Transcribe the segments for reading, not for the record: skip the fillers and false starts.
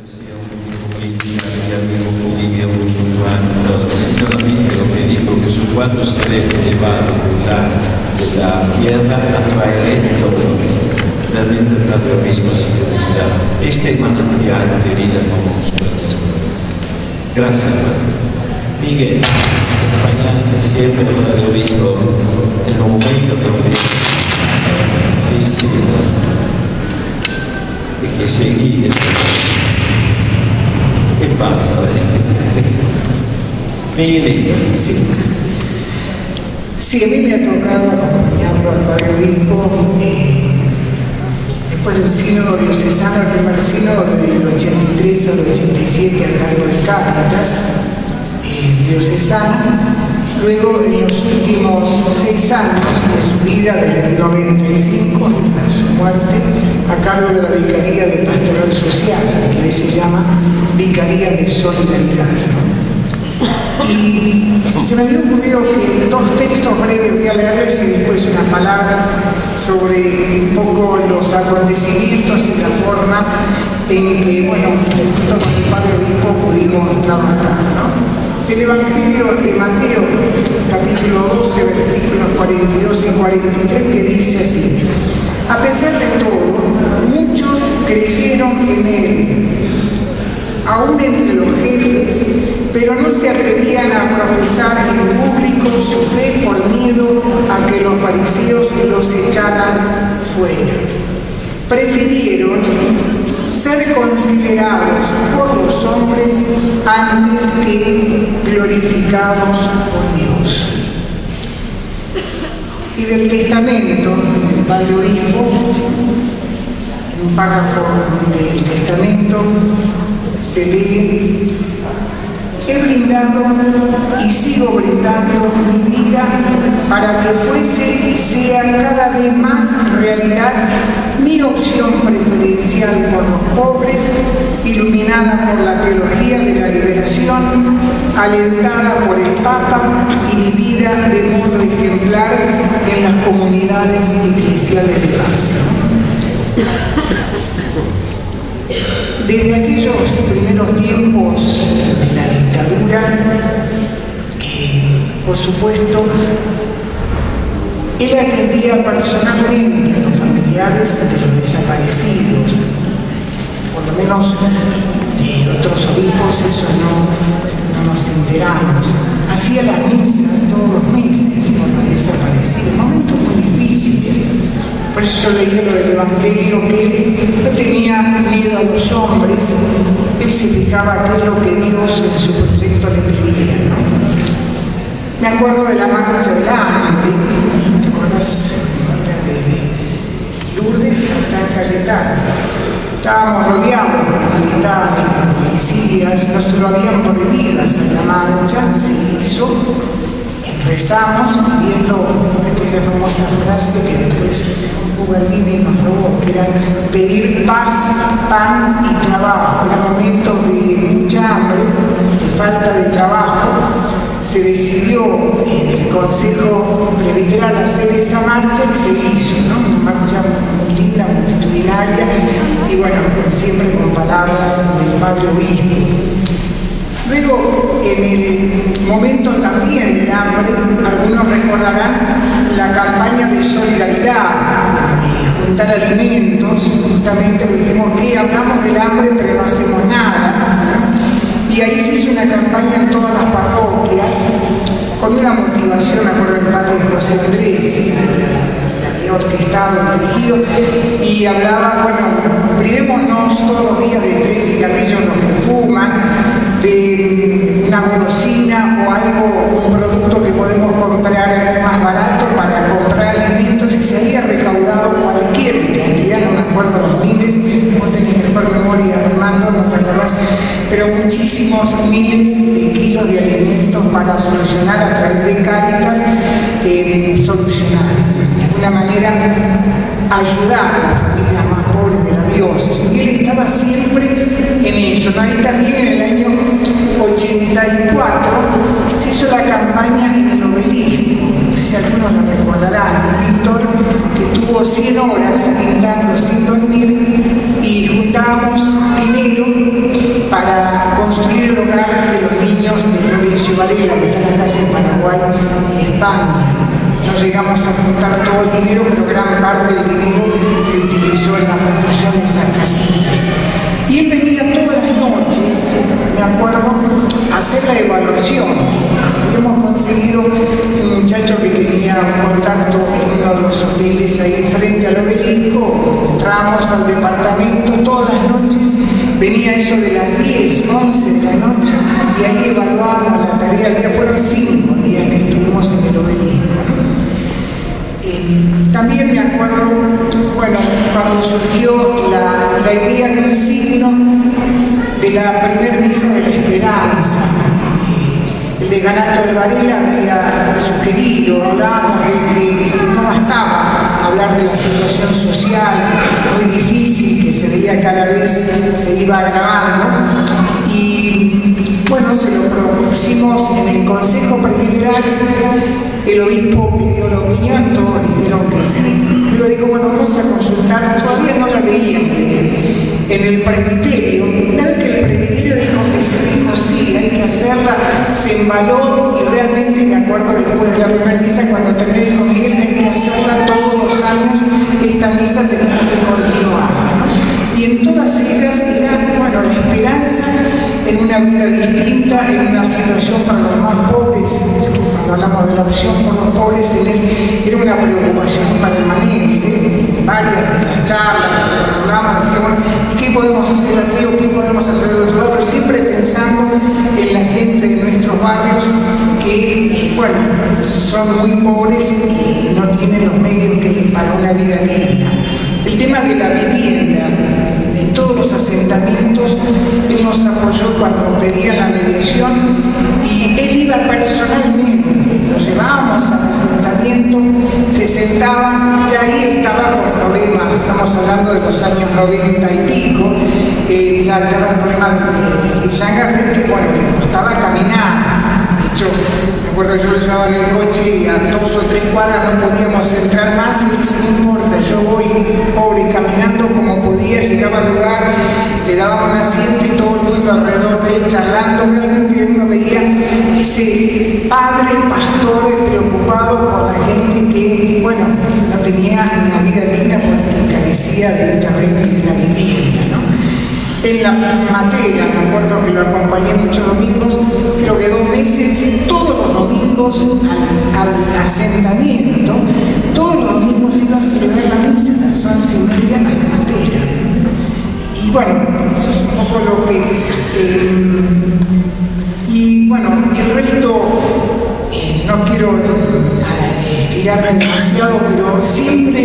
sia un Polibio musulmano, solamente lo que dijo que su cuando se debe llevar de la tierra atrae todo realmente el Padre Obispo sigue desde este manantial de vida como nos proyecta. Gracias, Padre. Miguel, acompañaste siempre al Padre Obispo en un momento difícil y que seguí. ¿Qué pasa? Miguelito. Sí, a mí me ha tocado acompañarlo al Padre Obispo después del sínodo diocesano, el primer sínodo del 83 al 87 a cargo de Cáritas diocesano. Luego, en los últimos 6 años de su vida, desde el 95 hasta su muerte, a cargo de la Vicaría de Pastoral Social, que hoy se llama Vicaría de Solidaridad, ¿no? Y se me había ocurrido que 2 textos breves voy a leerles y después unas palabras sobre un poco los acontecimientos y la forma en que, bueno, junto con el Padre Obispo pudimos trabajar, ¿no? El Evangelio de Mateo, capítulo 12, versículos 42 y 43, que dice así: a pesar de todo, muchos creyeron en él, aún entre los jefes, pero no se atrevían a profesar en público su fe por miedo a que los fariseos los echaran fuera. Prefirieron ser considerados por los hombres antes que glorificados por Dios. Y del testamento del Padre Obispo, en un párrafo del testamento se lee: he brindado y sigo brindando mi vida para que fuese y sea cada vez más realidad mi opción preferencial por los pobres, iluminada por la teología de la liberación, alentada por el Papa y vivida de modo ejemplar en las comunidades eclesiales de base. Desde aquellos primeros tiempos de la dictadura, por supuesto, él atendía personalmente a los familiares de los desaparecidos. Por lo menos de otros obispos eso no nos enteramos. Hacía las misas todos los meses por los desaparecidos, momentos muy difíciles. Por eso yo leí lo del Evangelio, que no tenía miedo a los hombres, él se fijaba qué es lo que Dios en su proyecto le pedía, ¿no? Me acuerdo de la marcha del hambre, ¿te acuerdas? Era de Lourdes a San Cayetano. Estábamos rodeados por militares, por policías, no se lo habían prohibido hacer la marcha, se hizo. Rezamos pidiendo aquella famosa frase que después Ugaldini nos robó, que era pedir paz, pan y trabajo. Era momento de mucha hambre, de falta de trabajo. Se decidió en el Consejo Presbiteral hacer esa marcha y se hizo, ¿no? Una marcha muy linda, multitudinaria, y bueno, siempre con palabras del Padre Obispo. Luego, en el momento también del hambre, algunos recordarán la campaña de solidaridad, de juntar alimentos, justamente dijimos que hablamos del hambre pero no hacemos nada, ¿no? Y ahí se hizo una campaña en todas las parroquias, con una motivación, me acuerdo del Padre José Andrés, la había orquestado, dirigido, y hablaba, bueno, privémonos todos los días de 3 cigarrillos los que fuman, de una golosina o algo, un producto que podemos comprar más barato para comprar alimentos, y se había recaudado cualquier cantidad, no me acuerdo los miles, vos tenés mejor memoria, Armando, no te acordás, pero muchísimos miles de kilos de alimentos para solucionar a través de Cáritas, solucionar, de alguna manera ayudar a las familias más pobres de la diócesis. Y él estaba siempre en eso, ¿no? Y también en el año 84 se hizo la campaña en el Obelisco, no sé si algunos la recordarán, el pintor que tuvo 100 horas pintando sin dormir, y juntábamos dinero para construir el hogar de los niños de Florencio Varela, que están acá en Paraguay y España. No llegamos a juntar todo el dinero, pero gran parte del dinero se utilizó en la construcción de esas casitas. Y él venía todas las noches, me acuerdo, a hacer la evaluación. Habíamos conseguido un muchacho que tenía un contacto en uno de los hoteles ahí frente al obelisco. Entramos al departamento todas las noches, venía eso de las 10, 11 de la noche, y ahí evaluábamos la tarea del día. Fueron 5 días que estuvimos en el obelisco. También me acuerdo, bueno, cuando surgió la idea de un signo de la primer misa de la esperanza. El decanato de Varela había sugerido, hablábamos de que no bastaba hablar de la situación social muy difícil que se veía cada vez, se iba agravando, y bueno, se lo propusimos en el Consejo Presbiteral. El obispo pidió la opinión, todos dijeron que sí. Luego dijo, bueno, vamos a consultar, todavía no la veía muy bien. En el presbiterio, una vez que el presbiterio dijo que sí, hay que hacerla, se embaló, y realmente me acuerdo después de la primera misa, cuando terminé, dijo Miguel, hay que hacerla todos los años, esta misa tenemos que continuarla, ¿no? Y en todas ellas era, bueno, la esperanza en una vida distinta, en una situación para los más pobres. Cuando hablamos de la opción por los pobres, en él era una preocupación permanente. Varias de las charlas, hablamos, decíamos, ¿y qué podemos hacer así o qué podemos hacer de otro lado? Pero siempre pensando en la gente de nuestros barrios que, bueno, son muy pobres y no tienen los medios para una vida digna. El tema de la vivienda, de todos los asentamientos, él nos apoyó cuando pedía la mediación, y él iba personalmente, lo llevábamos al asentamiento, se sentaba, ya ahí estaba con problemas, estamos hablando de los años 90 y pico, ya estaba el problema del Villangarre, que bueno, le costaba caminar. De hecho, me acuerdo, yo lo llevaba en el coche y a 2 o 3 cuadras no podíamos entrar más, y dice, no importa, yo voy pobre caminando como podía, llegaba al lugar, le daba un asiento y todo el mundo alrededor de él charlando. Realmente uno veía ese padre pastor preocupado por la gente que, bueno, no tenía una vida digna porque carecía del terreno y de la vivienda, ¿no? En la materia, me acuerdo que lo acompañé muchos domingos, creo que 2 meses, todos los domingos al asentamiento, todos los domingos iba a celebrar la misa a las 11:30 a la materia. Y bueno, eso es un poco lo que... y bueno, el resto, no quiero estirarme demasiado, pero siempre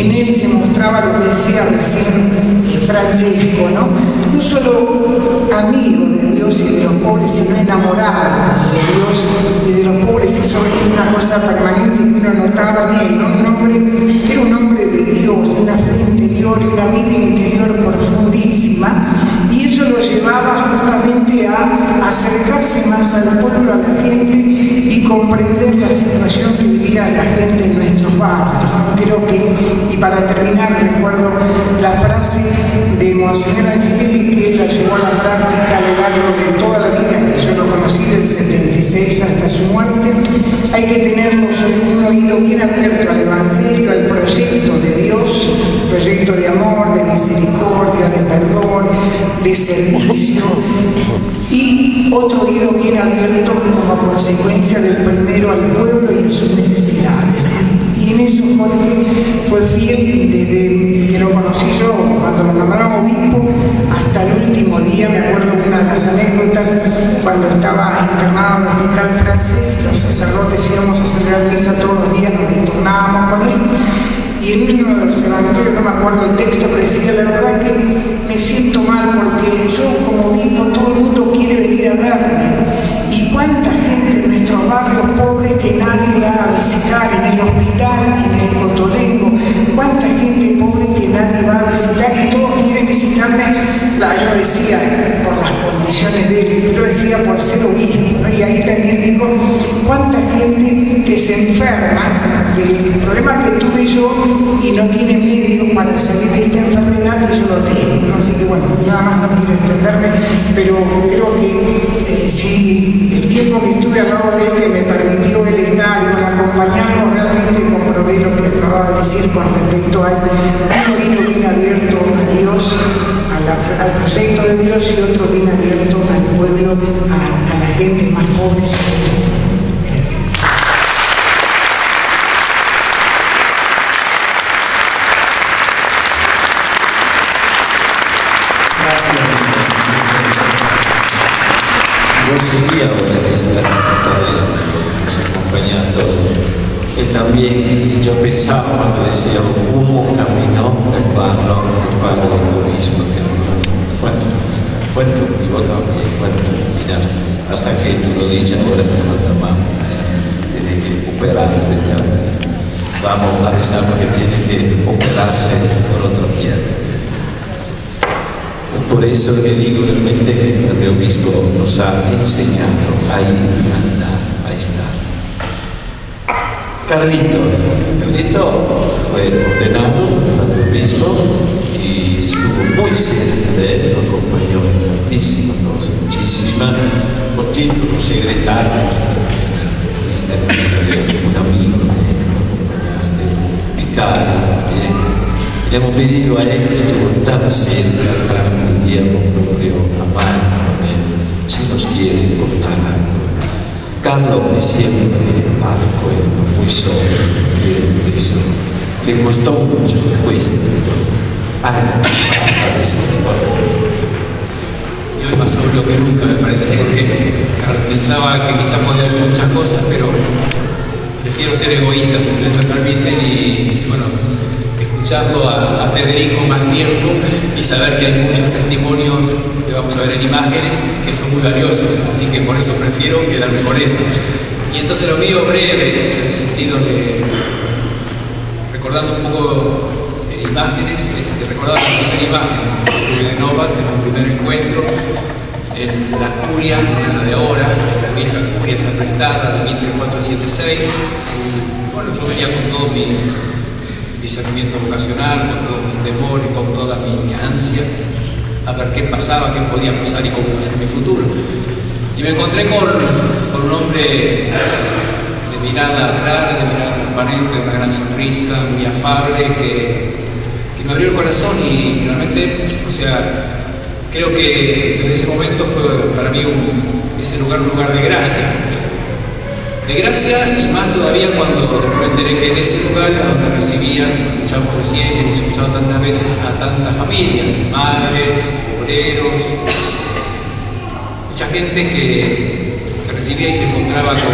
en él se mostraba lo que decía recién Francesco, ¿no? No solo amigo de Dios y de los pobres, sino enamorado de Dios y de los pobres. Eso es una cosa permanente que uno notaba en él, ¿no? Un hombre que era un hombre de Dios, de una fe interior y una vida interior profundísima, y eso lo llevaba justamente a acercarse más al pueblo, a la gente, y comprender la situación que vivía la gente en nuestros barrios. Creo que, y para terminar, recuerdo la frase de Monseñor Angelelli, que él la llevó a la práctica a lo largo de toda la vida, que yo lo conocí del 76 hasta su muerte. Hay que tener un oído bien abierto al Evangelio, al proyecto de Dios, proyecto de amor, de misericordia, de perdón, de servicio, y otro oído bien abierto como consecuencia del primero al pueblo y a sus necesidades. Y en eso Jorge fue fiel desde que lo conocí yo, cuando lo nombramos obispo, hasta el último día. Me acuerdo de una de las anécdotas, cuando estaba internado en el Hospital Francés, los sacerdotes íbamos a celebrar misa todos los días, nos turnábamos con él, y en uno de los evangelios, no me acuerdo el texto, pero decía, la verdad que me siento mal porque yo como obispo, todo el mundo quiere venir a verme, y cuánta gente en nuestros barrios pobres que nadie va a visitar, en el hospital, en el Cotolengo, cuánta gente pobre que nadie va a visitar, y todos quieren visitarme. Él lo decía por las condiciones de él, pero decía por ser obispo, ¿no? Y ahí también digo, cuánta gente que se enferma del problema que tuve yo y no tiene medios para salir de esta enfermedad, que yo lo tengo, ¿no? Así que bueno, nada más, no quiero extenderme. pero creo que si el tiempo que estuve al lado de él, que me permitió él estar y acompañarlo, realmente comprobé lo que acababa de decir con respecto al oído bien abierto a Dios, al proyecto de Dios, y otro bien abierto al pueblo, a la gente más pobre. Gracias. Yo seguí ahora esta todavía nos acompaña a todos. Y también yo pensaba cuando decía cómo caminó el padre Obispo. ¿Cuánto? Y vos también, ¿cuánto miraste? Hasta que tú lo dices ahora que vamos, tiene que operarte ya. Vamos a rezar porque tiene que operarse por otro pie. Por eso le digo realmente que el Padre Obispo nos ha enseñado a ir a andar, a estar. Carlito fue ordenado Padre Obispo y estuvo muy cerca de él, lo acompañó en tantísimas cosas, muchísimas, por títulos, secretarios, un amigo que lo acompañaste, vicario también. Le hemos pedido a él que estuvo tan cerca, tan tiempo, podido amar con él, si nos quiere contar algo. Carlos es siempre parco, muy solo, le costó mucho, le cuesta algo para decir. Yo hoy más sobrio que nunca, me parece, porque claro, pensaba que quizás podía hacer muchas cosas, pero prefiero ser egoísta, si ustedes me permiten, y bueno, escuchando a Federico más tiempo y saber que hay muchos testimonios que vamos a ver en imágenes que son muy valiosos, así que por eso prefiero quedarme con eso. Y entonces lo mío breve, en el sentido de recordando un poco imágenes, recordando la primera imagen de Novak, en un primer encuentro, en la curia, no la de ahora, la vieja curia Sant'Estada de Mitre 476, y bueno, yo venía con todo mi discernimiento vocacional, con todos mis temores, con toda mi ansia, a ver qué pasaba, qué podía pasar y cómo iba a ser mi futuro. Y me encontré con un hombre de mirada clara, de mirada transparente, de una gran sonrisa, muy afable, que me abrió el corazón y realmente, o sea, creo que desde ese momento fue para mí ese lugar un lugar de gracia. De gracia, y más todavía cuando me enteré que en ese lugar donde recibían, escuchamos recién y hemos escuchado tantas veces a tantas familias, madres, obreros, mucha gente que recibía y se encontraba con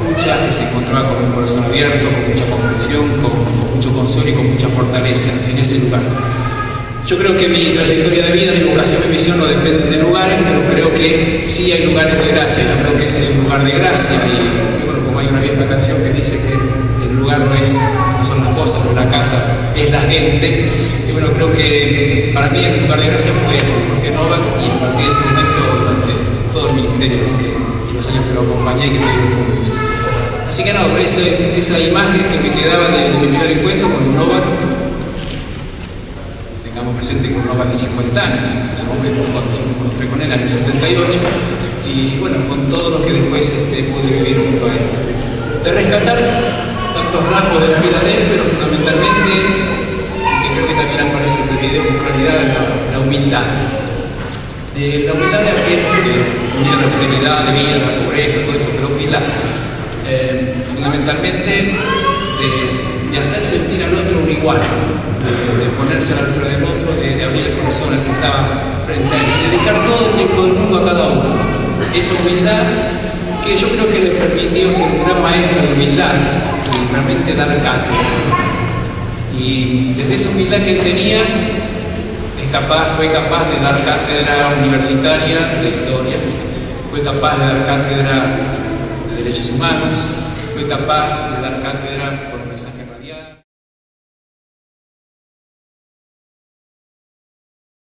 escucha, que se encontraba con un corazón abierto, con mucha comprensión, con mucho consuelo y con mucha fortaleza en ese lugar. Yo creo que mi trayectoria de vida, mi vocación, mi misión no dependen de lugares, pero creo que sí hay lugares de gracia. Yo creo que ese es un lugar de gracia y bueno, como hay una vieja canción que dice que el lugar no son las cosas, no es la casa, es la gente. Y bueno, creo que para mí el lugar de gracia fue Jorge Novak y a partir de ese momento durante todo el ministerio, y los años que lo acompañé y que estuvimos juntos. Así que no, esa imagen que me quedaba de mi primer encuentro con Novak, presente con Novak de 50 años, en ese momento cuando yo me encontré con él en el año 78, y bueno, con todo lo que después pude vivir junto a él. De rescatar tantos rasgos de la vida de él, pero fundamentalmente, que creo que también aparece en el video con claridad, la humildad. La humildad de aquel que unía la austeridad de vida, la pobreza, todo eso, pero humildad. Fundamentalmente, de hacer sentir al otro un igual, de ponerse a la altura del otro, de abrir el corazón al que estaba frente a él, y dedicar todo el tiempo del mundo a cada uno. Esa humildad que yo creo que le permitió ser un gran maestro de humildad y realmente dar cátedra. Y desde esa humildad que él tenía, fue capaz de dar cátedra universitaria de historia, fue capaz de dar cátedra de derechos humanos, fue capaz de dar cátedra